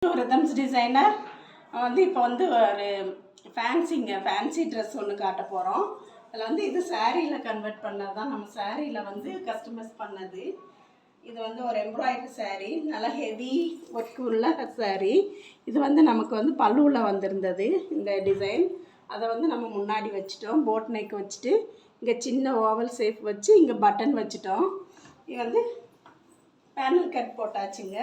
Rhythms designer வந்து இப்போ வந்து ஒரு ஃபேன்சி ட்ரெஸ் ஒன்று காட்ட போகிறோம். அதில் வந்து இது சாரியில் கன்வெர்ட் பண்ணது தான், நம்ம சாரியில் வந்து கஸ்டமைஸ் பண்ணது. இது வந்து ஒரு எம்ப்ராய்டரி சாரீ, நல்லா ஹெவி ஒர்க் உள்ள சாரீ. இது வந்து நமக்கு வந்து பல்லுவில் வந்திருந்தது இந்த டிசைன். அதை வந்து நம்ம முன்னாடி வச்சுட்டோம், போட் நெக் வச்சுட்டு இங்கே சின்ன ஓவல் ஷேப் வச்சு இங்கே பட்டன் வச்சுட்டோம். இது வந்து பேனல் கட் போட்டாச்சுங்க.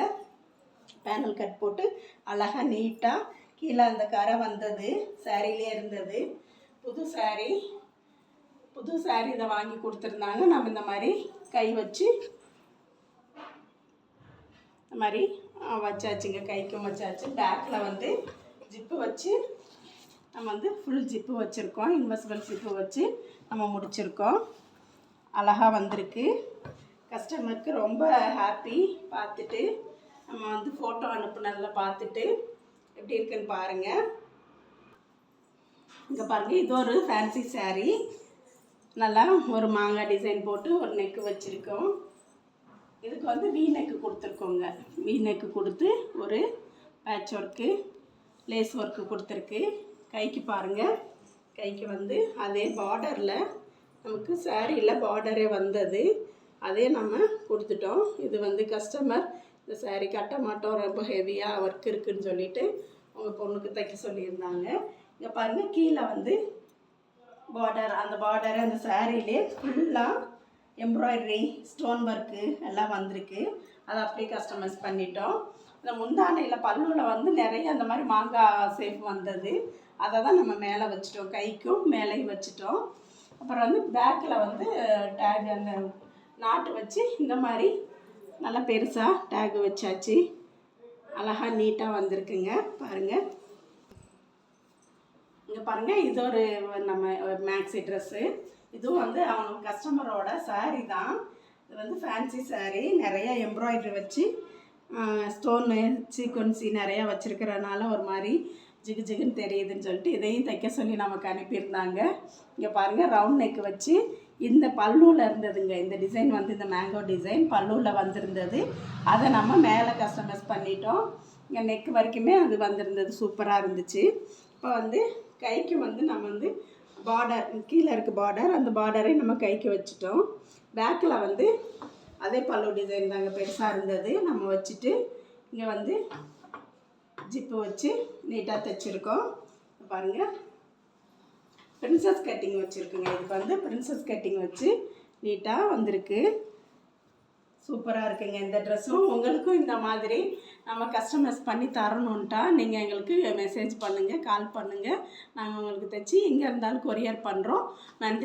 பேனல் கட் போட்டு அழகாக நீட்டாக கீழே அந்த கரை வந்தது, சாரிலே இருந்தது. புது சாரீ இதை வாங்கி கொடுத்துருந்தாங்க. நம்ம இந்த மாதிரி கை வச்சு இந்த மாதிரி வச்சாச்சுங்க, கைக்கும் வச்சாச்சு. பேக்கில் வந்து ஜிப்பு வச்சு நம்ம வந்து ஃபுல் ஜிப்பு வச்சுருக்கோம், இன்வெஸ்பிள் ஜிப்பு வச்சு நம்ம முடிச்சிருக்கோம். அழகாக வந்திருக்கு. கஸ்டமருக்கு ரொம்ப ஹாப்பி. பார்த்துட்டு நம்ம வந்து ஃபோட்டோ அனுப்புனதில் பார்த்துட்டு எப்படி இருக்குன்னு பாருங்கள். இங்கே பாருங்கள், இது ஒரு ஃபேன்சி சாரீ. நல்லா ஒரு மாங்காய் டிசைன் போட்டு ஒரு நெக்கு வச்சுருக்கோம். இதுக்கு வந்து வீ நெக்கு கொடுத்துருக்கோங்க. வீ நெக்கு கொடுத்து ஒரு பேட்ச் ஒர்க்கு லேஸ் ஒர்க்கு கொடுத்துருக்கு. கைக்கு பாருங்கள், கைக்கு வந்து அதே பார்டரில் நமக்கு சாரியில் பார்டரே வந்தது, அதே நம்ம கொடுத்துட்டோம். இது வந்து கஸ்டமர் இந்த சாரீ கட்ட மாட்டோம், ரொம்ப ஹெவியாக ஒர்க் இருக்குதுன்னு சொல்லிவிட்டு உங்கள் பொண்ணுக்கு தைக்க சொல்லியிருந்தாங்க. இங்கே பாருங்கள், கீழே வந்து பார்டர், அந்த பார்டரை அந்த சாரிலே ஃபுல்லாக எம்ப்ராய்டரி ஸ்டோன் ஒர்க்கு எல்லாம் வந்திருக்கு. அதை அப்படியே கஸ்டமைஸ் பண்ணிட்டோம். இந்த முந்தானையில் பல்லுவில் வந்து நிறைய அந்த மாதிரி மாங்காய் ஷேப் வந்தது, அதை தான் நம்ம மேலே வச்சுட்டோம், கைக்கும் மேலேயும் வச்சுட்டோம். அப்புறம் வந்து பேக்கில் வந்து டேக் அந்த நாட்டு வச்சு இந்த மாதிரி நல்லா பெருசாக டேக் வச்சாச்சு. அழகாக நீட்டாக வந்திருக்குங்க. பாருங்கள், இங்கே பாருங்கள், இது ஒரு நம்ம மேக்ஸி ட்ரெஸ்ஸு. இதுவும் வந்து அவங்க கஸ்டமரோட சாரீ தான். இது வந்து ஃபேன்சி சாரீ, நிறையா எம்ப்ராய்டரி வச்சு ஸ்டோனு சீக்வன்சி நிறையா வச்சுருக்கிறனால ஒரு மாதிரி ஜிகு ஜிகுன்னு தெரியுதுன்னு சொல்லிட்டு இதையும் தைக்க சொல்லி நமக்கு அனுப்பியிருந்தாங்க. இங்கே பாருங்கள், ரவுண்ட் நெக் வச்சு இந்த பல்லுவில் இருந்ததுங்க. இந்த டிசைன் வந்து இந்த மேங்கோ டிசைன் பல்லுவில் வந்திருந்தது. அதை நம்ம மேலே கஸ்டமைஸ் பண்ணிட்டோம். இங்கே நெக் வரைக்குமே அது வந்திருந்தது, சூப்பராக இருந்துச்சு. இப்போ வந்து கைக்கு வந்து நம்ம வந்து பார்டர், கீழே இருக்க பார்டர், அந்த பார்டரை நம்ம கைக்கு வச்சுட்டோம். பேக்கில் வந்து அதே பல்லு டிசைன் தாங்க, பெருசாக இருந்தது. நம்ம வச்சுட்டு இங்கே வந்து ஜிப்பு வச்சு நீட்டாக தைச்சிருக்கோம். பாருங்கள், பிரின்சஸ் கட்டிங் வச்சுருக்குங்க. இதுக்கு வந்து பிரின்சஸ் கட்டிங் வச்சு நீட்டாக வந்திருக்கு. சூப்பராக இருக்குங்க இந்த ட்ரெஸ்ஸும். உங்களுக்கும் இந்த மாதிரி நம்ம கஸ்டமைஸ் பண்ணி தரணுன்ட்டா நீங்கள் எங்களுக்கு மெசேஜ் பண்ணுங்கள், கால் பண்ணுங்கள். நாங்கள் உங்களுக்கு தைச்சி எங்கே இருந்தாலும் கொரியர் பண்ணுறோம். நன்றி.